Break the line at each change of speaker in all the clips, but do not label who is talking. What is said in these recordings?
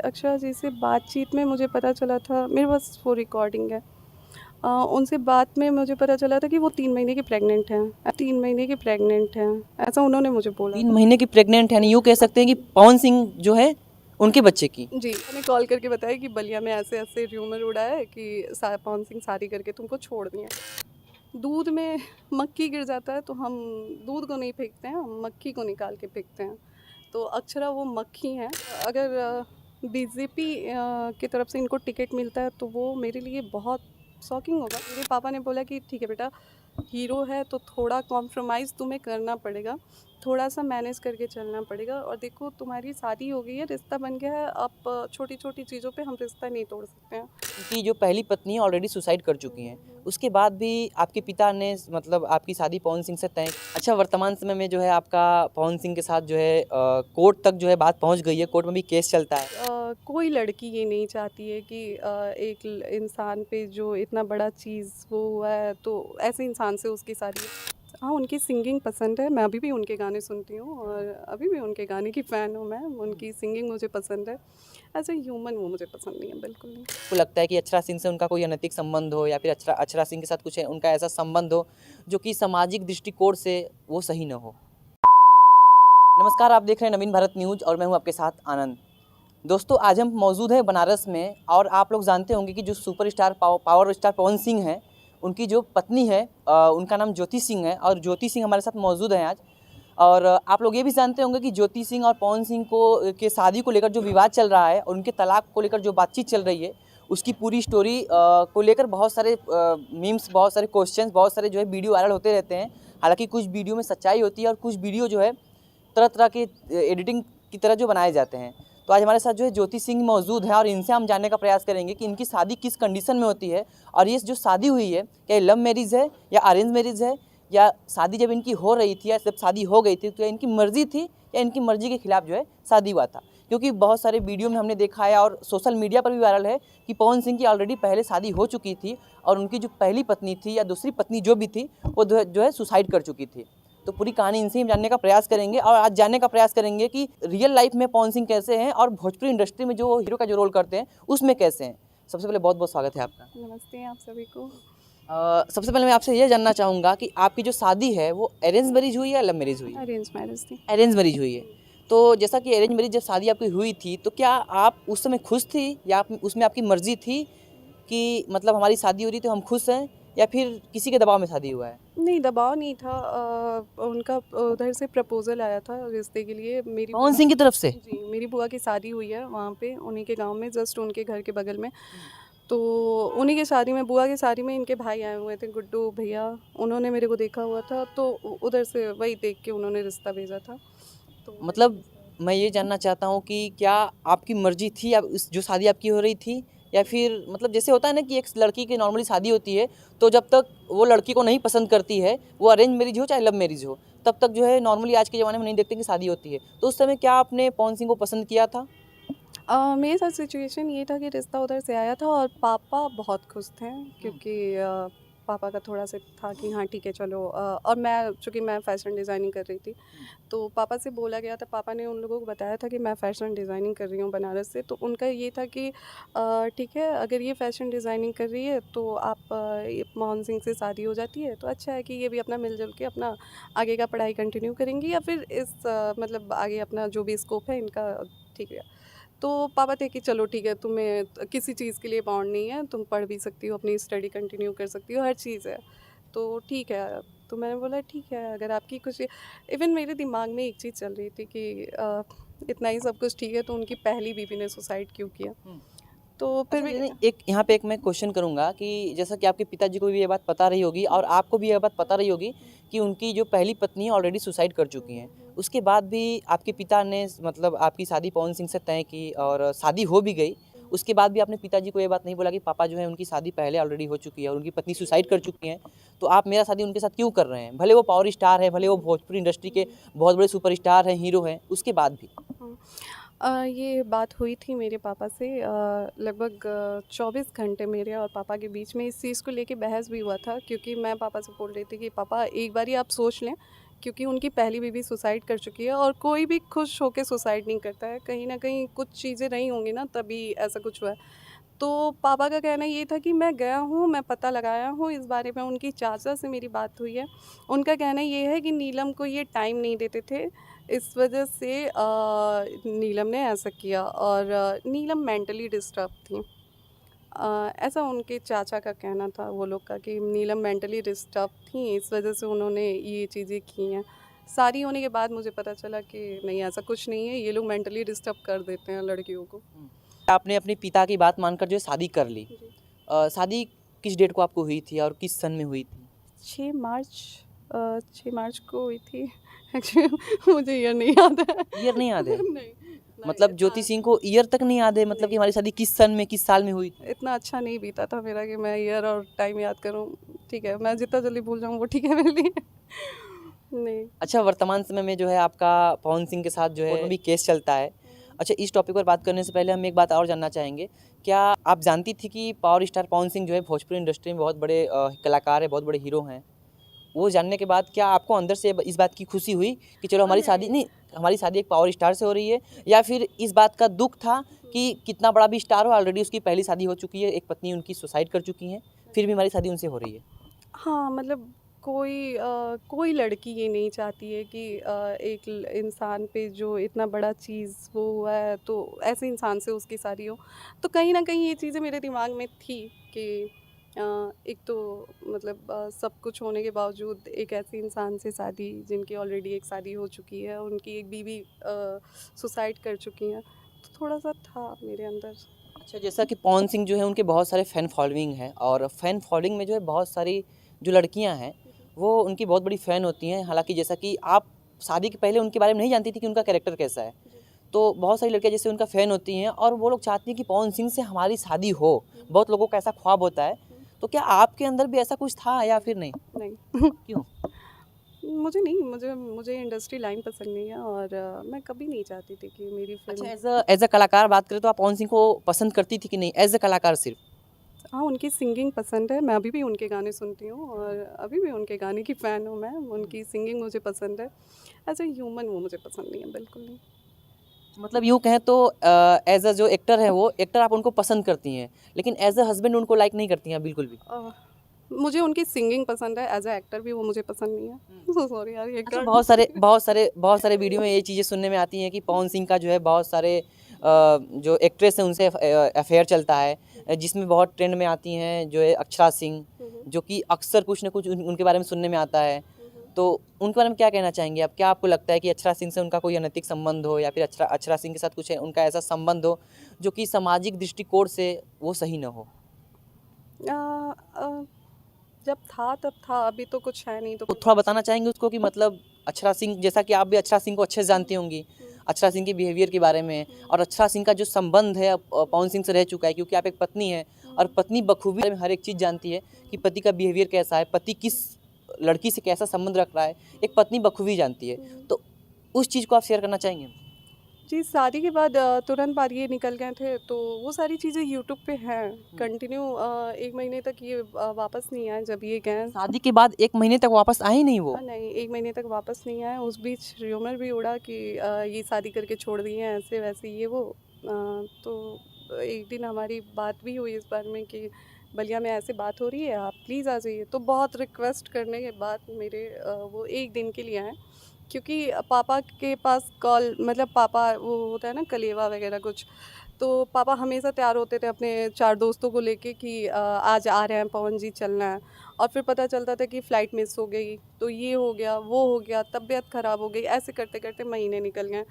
अक्षरा जी से बातचीत में मुझे पता चला था, मेरे पास वो रिकॉर्डिंग है। उनसे बात में मुझे पता चला था कि वो 3 महीने की प्रेग्नेंट हैं। 3 महीने की प्रेग्नेंट हैं, ऐसा उन्होंने मुझे बोला
3
था।
महीने की प्रेग्नेंट है, यूँ कह सकते हैं कि पवन सिंह जो है उनके बच्चे की।
जी, मैंने कॉल करके बताया कि बलिया में ऐसे-ऐसे र्यूमर उड़ा है कि सा पवन सिंह शादी करके तुमको छोड़ दिए। दूध में मक्खी गिर जाता है तो हम दूध को नहीं फेंकते हैं, हम मक्खी को निकाल के फेंकते हैं। तो अक्षरा वो मक्खी हैं। अगर बीजेपी की तरफ से इनको टिकट मिलता है तो वो मेरे लिए बहुत शॉकिंग होगा। मेरे पापा ने बोला कि ठीक है बेटा, हीरो है तो थोड़ा कॉम्प्रोमाइज़ तुम्हें करना पड़ेगा, थोड़ा सा मैनेज करके चलना पड़ेगा। और देखो तुम्हारी शादी हो गई है, रिश्ता बन गया है, अब छोटी-छोटी चीज़ों पे हम रिश्ता नहीं तोड़ सकते हैं।
उनकी जो पहली पत्नी है ऑलरेडी सुसाइड कर चुकी हैं, उसके बाद भी आपके पिता ने मतलब आपकी शादी पवन सिंह से तय। अच्छा, वर्तमान समय में जो है आपका पवन सिंह के साथ जो है कोर्ट तक जो है बात पहुंच गई है, कोर्ट में भी केस चलता है।
कोई लड़की ये नहीं चाहती है कि एक इंसान पे जो इतना बड़ा चीज़ वो हुआ है तो ऐसे इंसान से उसकी शादी। हाँ, उनकी सिंगिंग पसंद है, मैं अभी भी उनके गाने सुनती हूँ और अभी भी उनके गाने की फ़ैन हूँ मैं। उनकी सिंगिंग मुझे पसंद है। एज़ अ ह्यूमन वो मुझे पसंद नहीं है, बिल्कुल नहीं।
आपको लगता है कि अक्षरा सिंह से उनका कोई अनैतिक संबंध हो या फिर अक्षरा अक्षरा सिंह के साथ कुछ उनका ऐसा संबंध हो जो कि सामाजिक दृष्टिकोण से वो सही न हो। नमस्कार, आप देख रहे हैं नवीन भारत न्यूज़ और मैं हूं आपके साथ आनंद। दोस्तों, आज हम मौजूद हैं बनारस में और आप लोग जानते होंगे कि जो superstar power star Pawan Singh हैं, उनकी जो पत्नी है उनका नाम ज्योति सिंह है और ज्योति सिंह हमारे साथ मौजूद हैं आज। और आप लोग ये भी जानते होंगे कि ज्योति सिंह और पवन सिंह को के शादी को लेकर जो विवाद चल रहा है और उनके तलाक को लेकर जो बातचीत चल रही है, उसकी पूरी स्टोरी को लेकर बहुत सारे मीम्स, बहुत सारे क्वेश्चंस, बहुत सारे जो है वीडियो वायरल होते रहते हैं। हालांकि कुछ वीडियो में सच्चाई होती है और कुछ वीडियो जो है तरह तरह के एडिटिंग की तरह जो बनाए जाते हैं। तो आज हमारे साथ जो है ज्योति सिंह मौजूद है और इनसे हम जानने का प्रयास करेंगे कि इनकी शादी किस कंडीशन में होती है और ये जो शादी हुई है क्या ये लव मैरिज है या अरेंज मैरिज है, या शादी जब इनकी हो रही थी या जब शादी हो गई थी तो क्या इनकी मर्जी थी या इनकी मर्जी के खिलाफ जो है शादी हुआ था। क्योंकि बहुत सारे वीडियो में हमने देखा है और सोशल मीडिया पर भी वायरल है कि पवन सिंह की ऑलरेडी पहले शादी हो चुकी थी और उनकी जो पहली पत्नी थी या दूसरी पत्नी जो भी थी वो जो है सुसाइड कर चुकी थी। तो पूरी कहानी इनसे हम जानने का प्रयास करेंगे और आज जानने का प्रयास करेंगे कि रियल लाइफ में पवन सिंह कैसे हैं और भोजपुरी इंडस्ट्री में जो हीरो का जो रोल करते हैं उसमें कैसे हैं। सबसे पहले बहुत बहुत स्वागत है आपका।
नमस्ते आप सभी को।
सबसे पहले मैं आपसे ये जानना चाहूँगा कि आपकी जो शादी है वो अरेंज मैरिज हुई है या लव मैरिज हुई है?
अरेंज मैरिज थी।
अरेंज मैरिज हुई है। तो जैसा कि अरेंज मैरिज जब शादी आपकी हुई थी तो क्या आप उस समय खुश थी या आप उसमें आपकी मर्जी थी कि मतलब हमारी शादी हो रही तो हम खुश हैं, या फिर किसी के दबाव में शादी हुआ है?
नहीं, दबाव नहीं था। उनका उधर से प्रपोज़ल आया था रिश्ते के लिए। मेरी
पवन सिंह की तरफ से?
जी, मेरी बुआ की शादी हुई है वहाँ पे उन्हीं के गाँव में, जस्ट उनके घर के बगल में। तो उन्हीं की शादी में, बुआ की शादी में इनके भाई आए हुए थे, गुड्डू भैया। उन्होंने मेरे को देखा हुआ था तो उधर से वही देख के उन्होंने रिश्ता भेजा था। तो
मतलब मैं ये जानना चाहता हूँ कि क्या आपकी मर्जी थी या उस जो शादी आपकी हो रही थी, या फिर मतलब जैसे होता है ना कि एक लड़की की नॉर्मली शादी होती है तो जब तक वो लड़की को नहीं पसंद करती है, वो अरेंज मैरिज हो चाहे लव मैरिज हो, तब तक जो है नॉर्मली आज के ज़माने में नहीं देखते कि शादी होती है। तो उस समय क्या आपने पवन सिंह को पसंद किया था?
मेरे साथ सिचुएशन ये था कि रिश्ता उधर से आया था और पापा बहुत खुश थे क्योंकि पापा का थोड़ा सा था कि हाँ ठीक है चलो। और मैं, चूँकि मैं फ़ैशन डिज़ाइनिंग कर रही थी, तो पापा से बोला गया था, पापा ने उन लोगों को बताया था कि मैं फ़ैशन डिज़ाइनिंग कर रही हूँ बनारस से। तो उनका ये था कि ठीक है, अगर ये फ़ैशन डिज़ाइनिंग कर रही है तो आप ये मोहन सिंह से शादी हो जाती है तो अच्छा है कि ये भी अपना मिल-जुल के अपना आगे का पढ़ाई कंटिन्यू करेंगी या फिर इस मतलब आगे अपना जो भी स्कोप है इनका, ठीक है। तो पापा थे कि चलो ठीक है, तुम्हें किसी चीज़ के लिए बाउंड नहीं है, तुम पढ़ भी सकती हो, अपनी स्टडी कंटिन्यू कर सकती हो, हर चीज़ है। तो ठीक है। तो मैंने बोला ठीक है, अगर आपकी कुछ, इवन मेरे दिमाग में एक चीज़ चल रही थी कि इतना ही सब कुछ ठीक है तो उनकी पहली बीवी ने सुसाइड क्यों किया? तो फिर
अच्छा,
भी
नहीं, एक यहाँ पे एक मैं क्वेश्चन करूँगा कि जैसा कि आपके पिताजी को भी ये बात पता रही होगी और आपको भी ये बात पता रही होगी कि उनकी जो पहली पत्नी है ऑलरेडी सुसाइड कर चुकी हैं। उसके बाद भी आपके पिता ने मतलब आपकी शादी पवन सिंह से तय की और शादी हो भी गई। उसके बाद भी आपने पिताजी को ये बात नहीं बोला कि पापा जो है उनकी शादी पहले ऑलरेडी हो चुकी है और उनकी पत्नी सुसाइड कर चुकी हैं, तो आप मेरा शादी उनके साथ क्यों कर रहे हैं? भले वो पावर स्टार है, भले वो भोजपुरी इंडस्ट्री के बहुत बड़े सुपरस्टार हैं, हीरो हैं, उसके बाद भी।
हाँ। ये बात हुई थी मेरे पापा से, लगभग 24 घंटे मेरे और पापा के बीच में इस चीज़ को लेके बहस भी हुआ था क्योंकि मैं पापा से बोल रही थी कि पापा एक बारी आप सोच लें क्योंकि उनकी पहली बीवी सुसाइड कर चुकी है और कोई भी खुश होकर सुसाइड नहीं करता है, कहीं ना कहीं कुछ चीज़ें नहीं होंगी ना तभी ऐसा कुछ हुआ है। तो पापा का कहना ये था कि मैं गया हूँ, मैं पता लगाया हूँ इस बारे में, उनकी चाचा से मेरी बात हुई है। उनका कहना ये है कि नीलम को ये टाइम नहीं देते थे, इस वजह से नीलम ने ऐसा किया और नीलम मेंटली डिस्टर्ब थी। ऐसा उनके चाचा का कहना था वो लोग का कि नीलम मेंटली डिस्टर्ब थी, इस वजह से उन्होंने ये चीज़ें की हैं। शादी होने के बाद मुझे पता चला कि नहीं, ऐसा कुछ नहीं है, ये लोग मेंटली डिस्टर्ब कर देते हैं लड़कियों को।
आपने अपने पिता की बात मानकर जो है शादी कर ली।
जी।
शादी किस डेट को आपको हुई थी और किस सन में हुई थी?
6 मार्च 6 मार्च को हुई थी। एक्चुअली मुझे ईयर नहीं याद है।
ईयर नहीं याद है?
नहीं,
मतलब ज्योति सिंह को ईयर तक नहीं याद है, मतलब कि हमारी शादी किस सन में किस साल में हुई थी?
इतना अच्छा नहीं बीता था मेरा कि मैं ईयर और टाइम याद करूं। ठीक है, मैं जितना जल्दी भूल जाऊं वो ठीक है मेरे लिए। नहीं।
अच्छा, वर्तमान समय में जो है आपका पवन सिंह के साथ जो है भी केस चलता है। अच्छा, इस टॉपिक पर बात करने से पहले हम एक बात और जानना चाहेंगे, क्या आप जानती थी कि पावर स्टार पवन सिंह जो है भोजपुरी इंडस्ट्री में बहुत बड़े कलाकार है, बहुत बड़े हीरो हैं? वो जानने के बाद क्या आपको अंदर से इस बात की खुशी हुई कि चलो हमारी शादी नहीं, हमारी शादी एक पावर स्टार से हो रही है, या फिर इस बात का दुख था कि कितना बड़ा भी स्टार हो, ऑलरेडी उसकी पहली शादी हो चुकी है, एक पत्नी उनकी सुसाइड कर चुकी हैं, फिर भी हमारी शादी उनसे हो रही है?
हाँ, मतलब कोई लड़की ये नहीं चाहती है कि एक इंसान पे जो इतना बड़ा चीज़ वो हुआ है तो ऐसे इंसान से उसकी शादी हो। तो कहीं ना कहीं ये चीज़ें मेरे दिमाग में थी कि एक तो मतलब सब कुछ होने के बावजूद एक ऐसे इंसान से शादी जिनकी ऑलरेडी एक शादी हो चुकी है, उनकी एक बीवी सुसाइड कर चुकी हैं, तो थोड़ा सा था मेरे अंदर।
अच्छा, जैसा कि पवन सिंह जो है उनके बहुत सारे फ़ैन फॉलोइंग हैं, और फ़ैन फॉलोइंग में जो है बहुत सारी जो लड़कियां हैं वो उनकी बहुत बड़ी फ़ैन होती हैं। हालांकि जैसा कि आप शादी के पहले उनके बारे में नहीं जानती थी कि उनका कैरेक्टर कैसा है, तो बहुत सारी लड़कियां जैसे उनका फ़ैन होती हैं और वो लोग चाहती हैं कि पवन सिंह से हमारी शादी हो। बहुत लोगों का ऐसा ख्वाब होता है, तो क्या आपके अंदर भी ऐसा कुछ था या फिर नहीं?
नहीं।
क्यों?
मुझे नहीं, मुझे इंडस्ट्री लाइन पसंद नहीं है और मैं कभी नहीं चाहती थी कि मेरी
अच्छा,
फिल्म।
एज अ कलाकार बात करें तो आप पवन सिंह को पसंद करती थी कि नहीं, एज अ कलाकार सिर्फ?
हाँ, उनकी सिंगिंग पसंद है, मैं अभी भी उनके गाने सुनती हूँ और अभी भी उनके गाने की फ़ैन हूँ मैं, उनकी सिंगिंग मुझे पसंद है। एज़ अ ह्यूमन वो मुझे पसंद नहीं है, बिल्कुल नहीं।
मतलब यूँ कहें तो एज अ जो एक्टर है वो एक्टर आप उनको पसंद करती हैं, लेकिन एज अ हस्बैंड उनको लाइक नहीं करती हैं बिल्कुल भी?
मुझे उनकी सिंगिंग पसंद है, एज़ अ एक्टर भी वो मुझे पसंद नहीं है। सो सॉरी यार, ये
अच्छा,
कर
बहुत सारे वीडियो में ये चीज़ें सुनने में आती हैं कि पवन सिंह का जो है बहुत सारे जो एक्ट्रेस हैं उनसे अफेयर चलता है, जिसमें बहुत ट्रेंड में आती हैं जो है अक्षरा सिंह, जो कि अक्सर कुछ न कुछ उनके बारे में सुनने में आता है। तो उनके बारे में क्या कहना चाहेंगे आप? क्या आपको लगता है कि अक्षरा सिंह से उनका कोई अनैतिक संबंध हो, या फिर अक्षरा सिंह के साथ कुछ उनका ऐसा संबंध हो जो कि सामाजिक दृष्टिकोण से वो सही ना हो?
अ, अ, जब था तब था, अभी तो कुछ है नहीं तो
तो थोड़ा बताना चाहेंगे उसको कि मतलब अक्षरा सिंह, जैसा कि आप भी अक्षरा सिंह को अच्छे से जानती होंगी, अक्षरा सिंह के बिहेवियर के बारे में, और अक्षरा सिंह का जो संबंध है पवन सिंह से रह चुका है, क्योंकि आप एक पत्नी हैं और पत्नी बखूबी हर एक चीज़ जानती है कि पति का बिहेवियर कैसा है, पति किस लड़की से कैसा संबंध रख रहा है, एक पत्नी बखूबी जानती है। तो उस चीज़ को आप शेयर करना चाहेंगे?
जी, शादी के बाद तुरंत बाद ये निकल गए थे, तो वो सारी चीज़ें यूट्यूब पे हैं कंटिन्यू। 1 महीने तक ये वापस नहीं आए जब ये गए।
शादी के बाद 1 महीने तक वापस आए ही नहीं वो?
नहीं, 1 महीने तक वापस नहीं आए। उस बीच र्यूमर भी उड़ा कि ये शादी करके छोड़ दिए हैं, ऐसे-वैसे ये वो। तो एक दिन हमारी बात भी हुई इस बारे में कि बलिया में ऐसे बात हो रही है, आप प्लीज़ आ जाइए। तो बहुत रिक्वेस्ट करने के बाद मेरे वो 1 दिन के लिए आए, क्योंकि पापा के पास कॉल, मतलब पापा वो होता है ना कलेवा वगैरह कुछ, तो पापा हमेशा तैयार होते थे अपने 4 दोस्तों को लेके कि आज आ रहे हैं पवन जी, चलना है। और फिर पता चलता था कि फ़्लाइट मिस हो गई, तो ये हो गया, वो हो गया, तबीयत ख़राब हो गई, ऐसे करते-करते महीने निकल गए।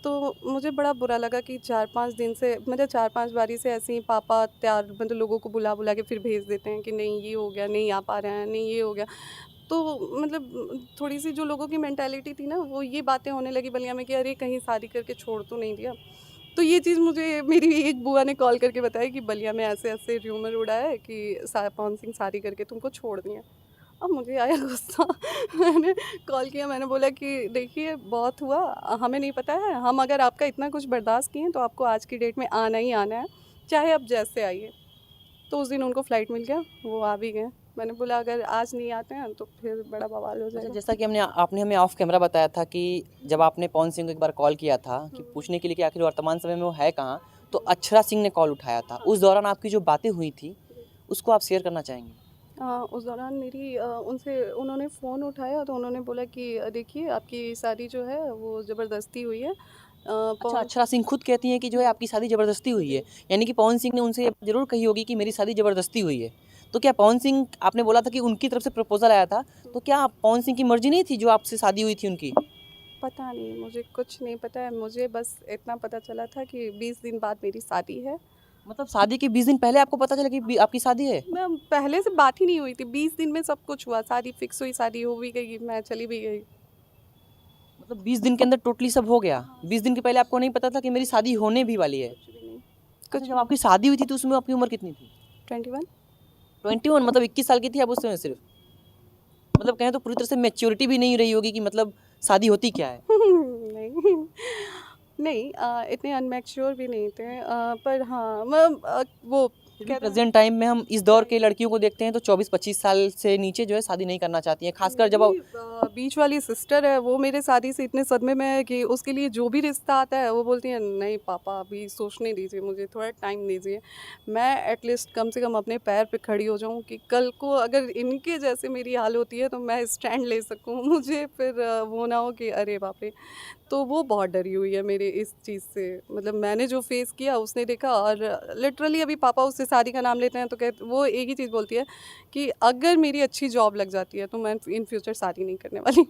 तो मुझे बड़ा बुरा लगा कि 4-5 दिन से, मतलब 4-5 बारी से ऐसे ही पापा तैयार, मतलब लोगों को बुला-बुला के फिर भेज देते हैं कि नहीं ये हो गया, नहीं आ पा रहे हैं, नहीं ये हो गया। तो मतलब थोड़ी-सी जो लोगों की मेंटालिटी थी ना, वो ये बातें होने लगी बलिया में कि अरे कहीं शादी करके छोड़ तो नहीं दिया। तो ये चीज़ मुझे मेरी एक बुआ ने कॉल करके बताई कि बलिया में ऐसे-ऐसे र्यूमर उड़ा है कि पवन सिंह शादी करके तुमको छोड़ दिए। अब मुझे आया गुस्सा। मैंने कॉल किया, मैंने बोला कि देखिए बहुत हुआ, हमें नहीं पता है, हम अगर आपका इतना कुछ बर्दाश्त किए हैं तो आपको आज की डेट में आना ही आना है, चाहे आप जैसे आइए। तो उस दिन उनको फ़्लाइट मिल गया, वो आ भी गए। मैंने बोला अगर आज नहीं आते हैं तो फिर बड़ा बवाल हो
अच्छा,
जाएगा।
जैसा कि आपने हमें ऑफ कैमरा बताया था कि जब आपने पवन सिंह को एक बार कॉल किया था कि पूछने के लिए कि आखिर वर्तमान समय में वो है कहाँ, तो अक्षरा सिंह ने कॉल उठाया था। उस दौरान आपकी जो बातें हुई थी उसको आप शेयर करना चाहेंगे?
उस दौरान मेरी उनसे उन्होंने फ़ोन उठाया तो उन्होंने बोला कि देखिए आपकी शादी जो है वो ज़बरदस्ती हुई है।
अच्छा,
पवन
अक्षरा सिंह खुद कहती हैं कि जो है आपकी शादी ज़बरदस्ती हुई है, यानी कि पवन सिंह ने उनसे ये बात ज़रूर कही होगी कि मेरी शादी ज़बरदस्ती हुई है। तो क्या पवन सिंह, आपने बोला था कि उनकी तरफ से प्रपोज़ल आया था, तो क्या पवन सिंह की मर्ज़ी नहीं थी जो आपसे शादी हुई थी उनकी?
पता नहीं, मुझे कुछ नहीं पता है। मुझे बस इतना पता चला था कि 20 दिन बाद मेरी शादी है।
मतलब शादी के 20 दिन पहले आपको पता चला कि आपकी शादी है?
मैं पहले से बात ही नहीं हुई थी, 20 दिन में सब कुछ हुआ, शादी फिक्स हुई, शादी हो भी गई, मैं चली भी गई।
मतलब 20 दिन के अंदर टोटली सब हो गया? 20 दिन के पहले आपको नहीं पता था कि मेरी शादी होने भी वाली है?
कुछ भी नहीं।
अच्छा,
कुछ
जब आपकी शादी हुई थी तो उसमें आपकी उम्र कितनी थी?
21।
21, मतलब 21 साल की थी आप उस समय सिर्फ? मतलब कहें तो पूरी तरह से मैच्योरिटी भी नहीं रही होगी कि मतलब शादी होती क्या है?
नहीं, नहीं इतने अनमैच्योर भी नहीं थे पर हाँ वो
क्योंकि
कहते हैं
प्रेजेंट टाइम में हम इस दौर के लड़कियों को देखते हैं तो 24-25 साल से नीचे जो है शादी नहीं करना चाहती हैं, खासकर जब
मेरी बीच वाली सिस्टर है, वो मेरे शादी से इतने सदमे में है कि उसके लिए जो भी रिश्ता आता है वो बोलती है नहीं पापा अभी सोचने दीजिए, मुझे थोड़ा टाइम दीजिए, मैं एटलीस्ट कम से कम अपने पैर पे खड़ी हो जाऊं कि कल को अगर इनके जैसे मेरी हाल होती है तो मैं स्टैंड ले सकूं। मुझे फिर वो ना हो कि अरे बाप रे। तो वो बहुत डरी हुई है मेरे इस चीज़ से, मतलब मैंने जो फेस किया उसने देखा। और लिटरली अभी पापा उससे शादी का नाम लेते हैं तो कहते, वो एक ही चीज़ बोलती है कि अगर मेरी अच्छी जॉब लग जाती है तो मैं इन फ्यूचर शादी नहीं करने वाली।